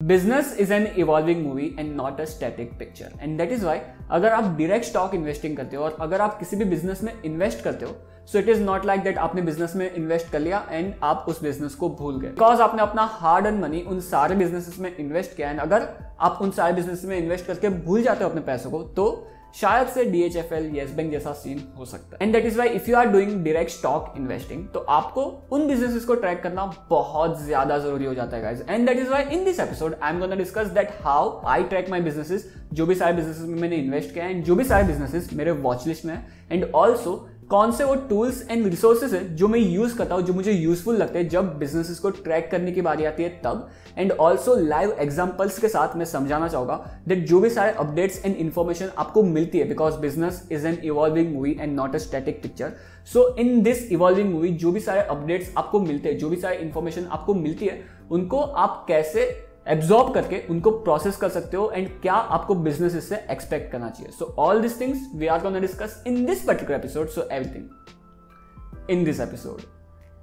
Business is an evolving movie and not a static picture and that is why अगर आप direct stock investing करते हो और अगर आप किसी भी बिजनेस में इन्वेस्ट करते हो so it is not like that आपने बिजनेस में इन्वेस्ट कर लिया एंड आप उस बिजनेस को भूल गए, बिकॉज आपने अपना हार्ड अर्न मनी उन सारे बिजनेसेस में इन्वेस्ट किया एंड अगर आप उन सारे बिजनेस में इन्वेस्ट करके भूल जाते हो अपने पैसों को तो शायद से DHFL येस बैंक जैसा सीन हो सकता है। And that is why if you are doing direct stock investing तो आपको उन बिजनेसेस को ट्रैक करना बहुत ज्यादा जरूरी हो जाता है guys. And that is why in this episode I am gonna discuss that how I track my businesses, जो भी सारे बिजनेसेस में मैंने इन्वेस्ट किया एंड जो भी सारे बिजनेसेस मेरे वॉच लिस्ट में है, एंड ऑल्सो कौन से वो टूल्स एंड रिसोर्सेज है जो मैं यूज करता हूँ, जो मुझे यूजफुल लगते हैं जब बिजनेसेस को ट्रैक करने की बारी आती है तब। एंड ऑल्सो लाइव एग्जांपल्स के साथ मैं समझाना चाहूंगा दैट जो भी सारे अपडेट्स एंड इन्फॉर्मेशन आपको मिलती है, because business is an evolving movie and not a static picture. So in this evolving movie जो भी सारे अपडेट्स आपको मिलते हैं, जो भी सारे इन्फॉर्मेशन आपको मिलती है, उनको आप कैसे एब्जॉर्ब करके उनको प्रोसेस कर सकते हो एंड क्या आपको बिजनेस इससे एक्सपेक्ट करना चाहिए। So all this things we are gonna discuss in this particular episode. So everything in this episode,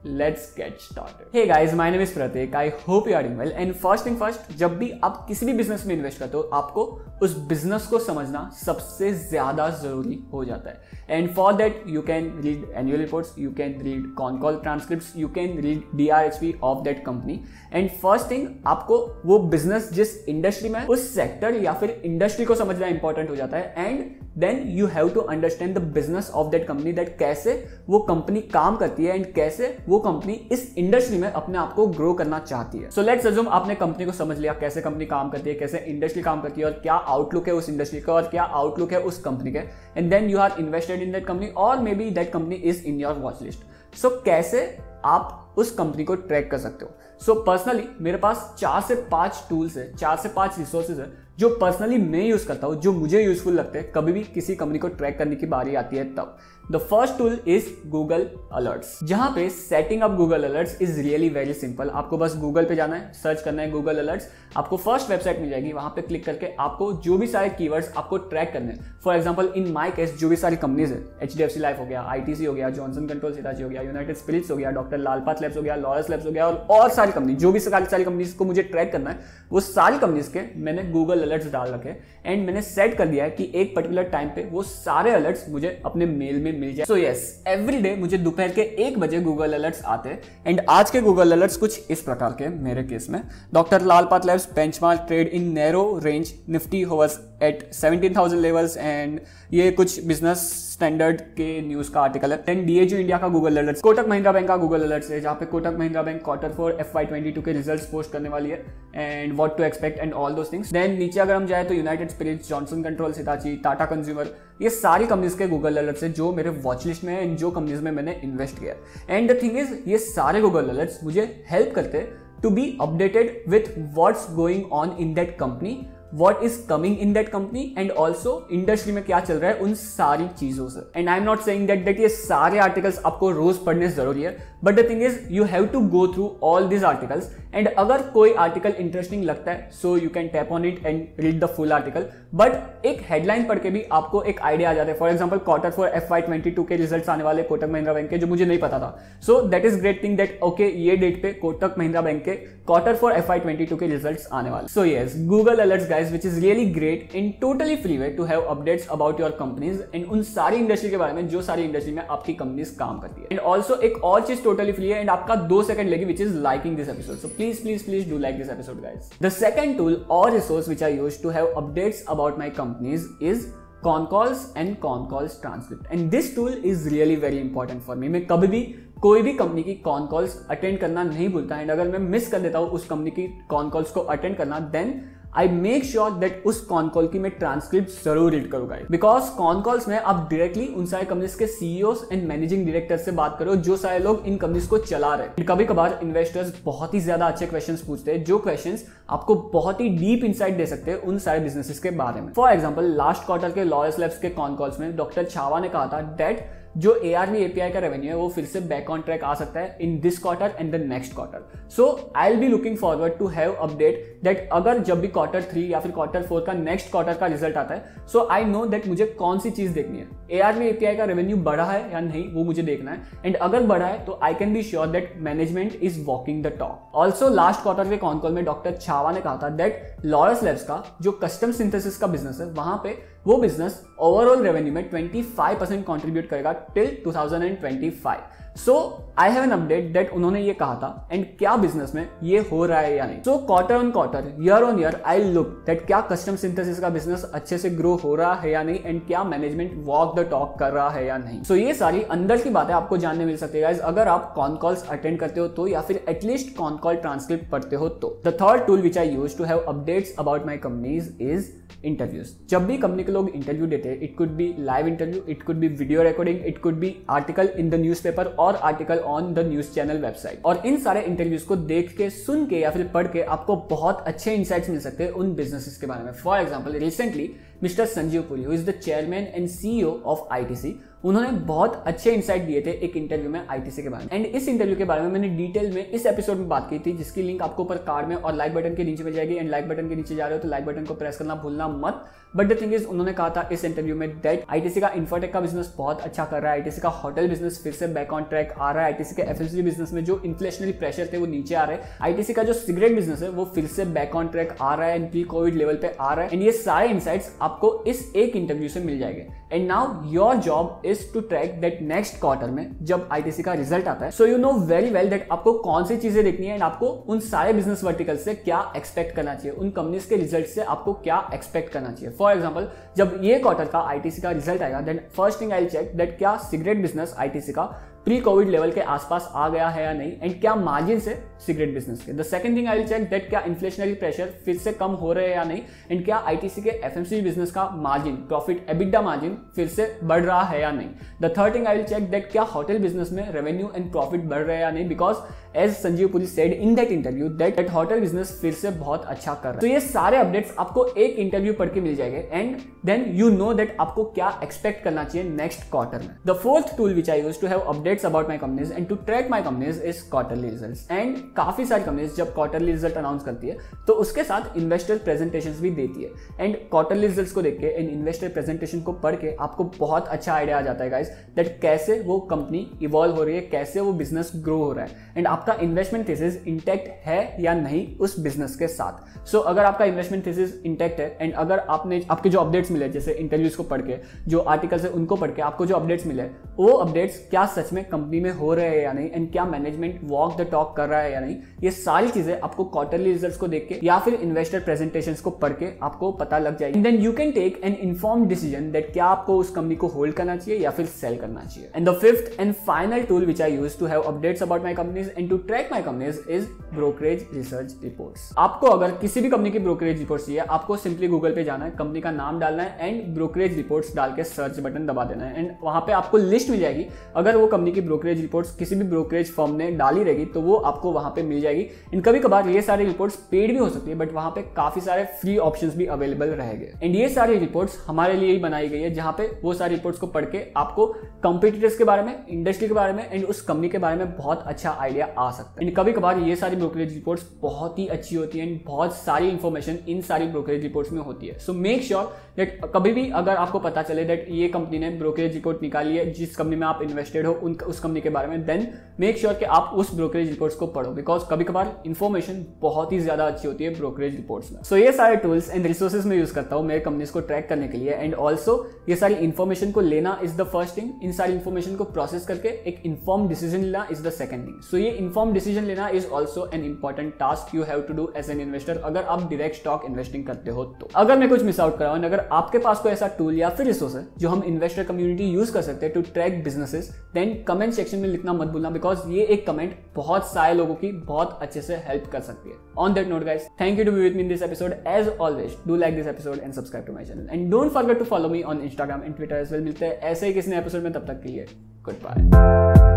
let's get started. Hey guys, my name is Prateek, I hope you are doing well. And first thing first, जब भी आप किसी भी business में invest करते हो आपको उस बिजनेस को समझना सबसे ज्यादा जरूरी हो जाता है। And for that you can read annual reports, you can read con call transcripts, you can read DRHP of that company. And first thing, आपको वो बिजनेस जिस इंडस्ट्री में उस सेक्टर या फिर इंडस्ट्री को समझना इंपॉर्टेंट हो जाता है। And then you have to understand the business of that company, that कैसे वो कंपनी काम करती है एंड कैसे वो कंपनी इस इंडस्ट्री में अपने आप को ग्रो करना चाहती है। सो लेट्स अज्यूम आपने कंपनी को समझ लिया, कैसे कंपनी काम करती है, कैसे इंडस्ट्री काम करती है और क्या आउटलुक है उस इंडस्ट्री का और क्या आउटलुक है उस कंपनी के। And then you are invested in that company और maybe that company is in your watch list. So कैसे आप उस कंपनी को ट्रैक कर सकते हो? सो पर्सनली मेरे पास 4 से 5 टूल्स है, 4 से 5 रिसोर्सेज है जो पर्सनली मैं यूज करता हूं, जो मुझे यूजफुल लगते हैं कभी भी किसी कंपनी को ट्रैक करने की बारी आती है तब। The first tool is Google alerts, जहां पे setting up Google alerts is really very simple. आपको बस गूगल पे जाना है, सर्च करना है गूगल अलर्ट्स, आपको फर्स्ट वेबसाइट मिल जाएगी, वहां पे क्लिक करके आपको जो भी सारे कीवर्ड्स आपको ट्रैक करने हैं। For example in my case जो भी सारी कंपनीज है, HDFC लाइफ हो गया, ITC हो गया, जॉनसन कंट्रोल्स हिताची हो गया, यूनाइटेड स्पिरिट्स हो गया, डॉक्टर लाल पाथ लैब्स हो गया, लॉरस लैब्स हो गया और सारी कंपनी, जो भी सारी कंपनीज को मुझे ट्रैक करना है वो सारी कंपनीज के मैंने गूगल अलर्ट्स डाल रखे एंड मैंने सेट कर दिया है कि एक पर्टिकुलर टाइम पे वो सारे अलर्ट्स मुझे अपने मेल में मिल जाए। सो यस, एवरी डे मुझे दोपहर के 1 बजे गूगल अलर्ट्स आते हैं। एंड आज के गूगल अलर्ट्स कुछ इस प्रकार के मेरे केस में, doctor Lal path labs benchmark trade in narrow range, Nifty hovers at 17,000 levels, and ये कुछ बिजनेस स्टैंडर्ड के न्यूज का आर्टिकल है। देन DHU इंडिया का Google alerts, Kotak Mahindra bank का गूगल अलर्ट्स है, जहाँ पे Kotak Mahindra bank Q4 FY22 के रिजल्ट्स पोस्ट करने वाली है and what to expect and all those things. Then नीचे अगर हम जाए तो United Spirits, Johnson Controls Hitachi, Tata consumer, ये सारी कंपनीज के गूगल अलर्ट्स है जो मेरे वॉच लिस्ट में है एंड जो कंपनीज में मैंने इन्वेस्ट किया। एंड द थिंग इज, ये सारे गूगल अलर्ट्स मुझे हेल्प करते हैं to be updated with what's going on in that company, what is coming in that company and also industry में क्या चल रहा है उन सारी चीजों से। And I am not saying that ये सारे आर्टिकल्स आपको रोज पढ़ने जरूरी है, but the thing is you have to go through all this articles and अगर कोई आर्टिकल इंटरेस्टिंग लगता है so you can tap on it and read the full article, but एक हेडलाइन पढ़ के भी आपको एक आइडिया आ जाता है। फॉर एग्जाम्पल Q4 FY22 के रिजल्ट्स आने वाले कोटक महिंद्रा बैंक के, जो मुझे नहीं पता था। So that is great thing that okay ये डेट पे कोटक महिंद्रा बैंक के Q4 FY22 के रिजल्ट्स आने वाले। So yes, Google alerts guys which is really great in totally free way to have updates about your companies and उन सारी industry के बारे में जो सारी इंडस्ट्री में आपकी कंपनीज काम करती है। एंड ऑल्सो एक और चीज टोटली फ्री है एंड आपका 2 सेकंड लेगी, which is liking this episode. So please please please do like this episode guys. The second tool or resource which I use to have updates about my companies is ConCalls and ConCalls transcript, and this tool is really very important for me. मैं कभी भी कोई भी company की con calls attend करना नहीं भूलता and अगर मैं मिस कर देता हूँ उस कंपनी की कॉन कॉल्स को अटेंड करना, then I make sure that उस कॉन कॉल की मैं ट्रांसक्रिप्ट जरूर रीड करूंगा, बिकॉज कॉन कॉल्स में आप डायरेक्टली उन सारे कंपनीज के CEOs एंड मैनेजिंग डायरेक्टर से बात करो जो सारे लोग इन कंपनीज को चला रहे हैं। कभी कभार इन्वेस्टर्स बहुत ही ज्यादा अच्छे क्वेश्चंस पूछते हैं, जो क्वेश्चंस आपको बहुत ही डीप इंसाइट दे सकते हैं उन सारे बिजनेसेस के बारे में। फॉर एग्जाम्पल लास्ट क्वार्टर के लॉरस लैब्स के कॉन कॉल्स में डॉक्टर छावा ने कहा था दैट जो ARV API का रेवेन्यू है वो फिर से बैक ऑन ट्रैक आ सकता है in this quarter and the next quarter. So I will be looking forward to have update that अगर जब भी Q3 या फिर Q4 का नेक्स्ट क्वार्टर का रिजल्ट आता है, सो आई नो दैट मुझे कौन सी चीज देखनी है, ARV API का रेवेन्यू बढ़ा है या नहीं वो मुझे देखना है, एंड अगर बढ़ा है तो I can be sure that management is walking the talk. Also last quarter के कॉन कॉल में डॉक्टर छावा ने कहा था दैट लॉरस लैब्स का जो कस्टम सिंथेसिस का बिजनेस है वहां पे वो बिजनेस ओवरऑल रेवेन्यू में 25% कंट्रीब्यूट करेगा till 2025। So I have an update that उन्होंने ये कहा था एंड क्या बिजनेस में ये हो रहा है या नहीं। So quarter on quarter, year on year I look that क्या कस्टम सिंथेसिस का बिजनेस अच्छे से ग्रो हो रहा है या नहीं, एंड क्या मैनेजमेंट वॉक द टॉक कर रहा है या नहीं। सो ये सारी अंदर की बातें आपको जानने मिल सकती है गाइस अगर आप कॉन कॉल्स अटेंड करते हो तो, या फिर एटलीस्ट कॉन कॉल ट्रांसक्रिप्ट पढ़ते हो तो। The third tool which I use to have updates about my companies is interviews. जब भी कंपनी के लोग इंटरव्यू देते हैं, it could be live interview, it could be video recording, it could be article in the newspaper और article on the news channel website, और इन सारे इंटरव्यूज को देख के, सुन के या फिर पढ़ के आपको बहुत अच्छे इंसाइट्स मिल सकते हैं उन बिजनेसेस के बारे में। For example recently mister Sanjeev Puri who is the chairman and CEO of ITC, उन्होंने बहुत अच्छे इंसाइट दिए थे एक इंटरव्यू में ITC के बारे में, एंड इस इंटरव्यू के बारे में मैंने डिटेल में इस एपिसोड में बात की थी, जिसकी लिंक आपको ऊपर कार्ड में और लाइक बटन के नीचे मिल जाएगी। एंड लाइक बटन के नीचे जा रहे हो तो लाइक बटन को प्रेस करना भूलना मत। बट द थिंग इज, उन्होंने कहा था इस इंटरव्यू में दैट ITC का इंफोटेक का बिजनेस बहुत अच्छा कर रहा है, ITC का होटल बिजनेस फिर से बैक ऑन ट्रैक आ रहा है, ITC के FMCG बिजनेस में जो इन्फ्लेशनरी प्रेशर थे वो नीचे आ रहे हैं, ITC का जो सिगरेट बिजनेस है वो फिर से बैक ऑन ट्रैक आ रहा है एंड प्री कोविड लेवल पे आ रहा है, एंड ये सारे इंसाइट्स आपको इस एक इंटरव्यू से मिल जाएंगे। And now your job is to track that next quarter में जब ITC का रिजल्ट आता है, so you know very well that आपको कौन सी चीजें देखनी है एंड आपको उन सारे बिजनेस वर्टिकल से क्या एक्सपेक्ट करना चाहिए, उन कंपनीज के रिजल्ट से आपको क्या एक्सपेक्ट करना चाहिए। फॉर एग्जांपल जब ये क्वार्टर का ITC का रिजल्ट आएगा, then first thing I will check that क्या सिगरेट बिजनेस ITC का प्री कोविड लेवल के आसपास आ गया है या नहीं, एंड क्या मार्जिन से सिगरेट बिजनेस के। The second thing I will check that क्या इन्फ्लेशनरी प्रेशर फिर से कम हो रहे हैं या नहीं, एंड क्या ITC के FMCG बिजनेस का मार्जिन, प्रॉफिट EBITDA मार्जिन फिर से बढ़ रहा है या नहीं। The third thing I will check that क्या होटल बिजनेस में रेवेन्यू एंड प्रॉफिट बढ़ रहे हैं या नहीं, because as Sanjiv Puri said in that interview that hotel business फिर से बहुत अच्छा कर रहा है। तो ये सारे अपडेट्स आपको एक इंटरव्यू पढ़ के मिल जाएंगे, and then you know that आपको क्या एक्सपेक्ट करना चाहिए नेक्स्ट क्वार्टर में। The fourth tool which I use to have updates about my companies and to track my companies is quarterly results. And काफी सारी कंपनीज जब क्वार्टरली रिजल्ट अनाउंस करती है तो उसके साथ इन्वेस्टर प्रेजेंटेशंस भी देती है, एंड क्वार्टरली रिजल्ट्स को देख के इन इन्वेस्टर प्रेजेंटेशन को पढ़ के आपको बहुत अच्छा आइडिया आ जाता है गाइस दैट कैसे वो कंपनी इवॉल्व हो रही है, कैसे वो बिजनेस ग्रो हो रहा है, एंड आपका इन्वेस्टमेंट थीसिस इंटैक्ट है या नहीं उस बिजनेस के साथ। सो अगर आपका इन्वेस्टमेंट थीसिस इंटैक्ट है एंड अगर आपने आपके जो अपडेट्स मिले, जैसे इंटरव्यूज को पढ़ के, जो आर्टिकल्स है उनको पढ़ के आपको जो अपडेट्स मिले, वो अपडेट्स क्या सच में कंपनी में हो रहे हैं या नहीं, एंड क्या मैनेजमेंट वॉक द टॉक कर रहा है या नहीं, ये सारी चीजें आपको क्वार्टरली रिजल्ट्स को देख के या फिर इन्वेस्टर प्रेजेंटेशंस को पढ़ के आपको पता लग जाएगी। Then you can take an informed decision that क्या आपको उस कंपनी को होल्ड करना चाहिए या फिर सेल करना चाहिए। And the fifth and final tool which I use to have updates about my companies and to track my companies is brokerage research reports. आपको अगर किसी भी कंपनी की ब्रोकरेज रिपोर्ट्स चाहिए, आपको सिंपली गूगल पे जाना है, कंपनी का नाम डालना है एंड ब्रोकरेज रिपोर्ट्स डाल के सर्च बटन दबा देना है, एंड वहां पे आपको लिस्ट मिल जाएगी। अगर वो कंपनी की ब्रोकरेज रिपोर्ट्स किसी भी ब्रोकरेज फर्म ने डाली रहेगी तो वो आपको वहां पे मिल जाएगी। इन कभी कभार ये सारी रिपोर्ट्स पेड भी हो सकती है, बट वहां पे काफी सारे फ्री ऑप्शंस भी अवेलेबल रहेंगे। एंड ये सारी रिपोर्ट्स हमारे लिए ही बनाई गई है, जहां पे वो सारी रिपोर्ट्स को पढ़ के आपको कंपटीटर्स के बारे में, इंडस्ट्री के बारे में एंड उस कंपनी के बारे में बहुत अच्छा आइडिया आ सकता है। एंड कभी कभार ये सारी ब्रोकरेज रिपोर्ट्स बहुत ही अच्छी होती है एंड बहुत सारी इंफॉर्मेशन इन सारी ब्रोकरेज रिपोर्ट्स में होती है। सो मेक श्योर दैट कभी भी अगर आपको पता चले दैट ये कंपनी ने ब्रोकरेज रिपोर्ट निकाली है जिस कंपनी में आप इन्वेस्टेड हो उस कंपनी के बारे में, देन मेक श्योर कि आप उस ब्रोकरेज रिपोर्ट्स को पढ़ो, बिकॉज कभी कभार इंफॉर्मेशन बहुत ही ज्यादा अच्छी होती है ब्रोकरेज रिपोर्ट्स में। सो ये सारे टूल्स एंड रिसोर्सेज में यूज करता हूँ मेरे कंपनीज को ट्रैक करने के लिए, एंड ऑल्सो ये सारी इंफॉर्मेशन को लेना इज द फर्स्ट थिंग, इन सारी इंफॉर्मेशन को प्रोसेस करके एक इन्फॉर्म डिसीजन लेना is the second thing. So ये इन्फॉर्म डिसीजन लेना is also an important task you have to do as an investor अगर आप डायरेक्ट स्टॉक इन्वेस्टिंग करते हो तो। अगर मैं कुछ मिस आउट कर रहा हूं, अगर आपके पास कोई ऐसा टूल या फिर रिसोर्स है जो हम इन्वेस्टर कम्युनिटी यूज कर सकते हैं to track businesses, then comment section में लिखना मत भूलना, बिकॉज ये एक कमेंट बहुत सारे लोगों की बहुत अच्छे से हेल्प कर सकती है। On that note guys, thank you to be with me in this episode. As always do like this episode and subscribe to my channel, and don't forget to follow me on Instagram and Twitter as well. मिलते हैं ऐसे ही किसी नए episode में, तब तक के लिए गुड बाय।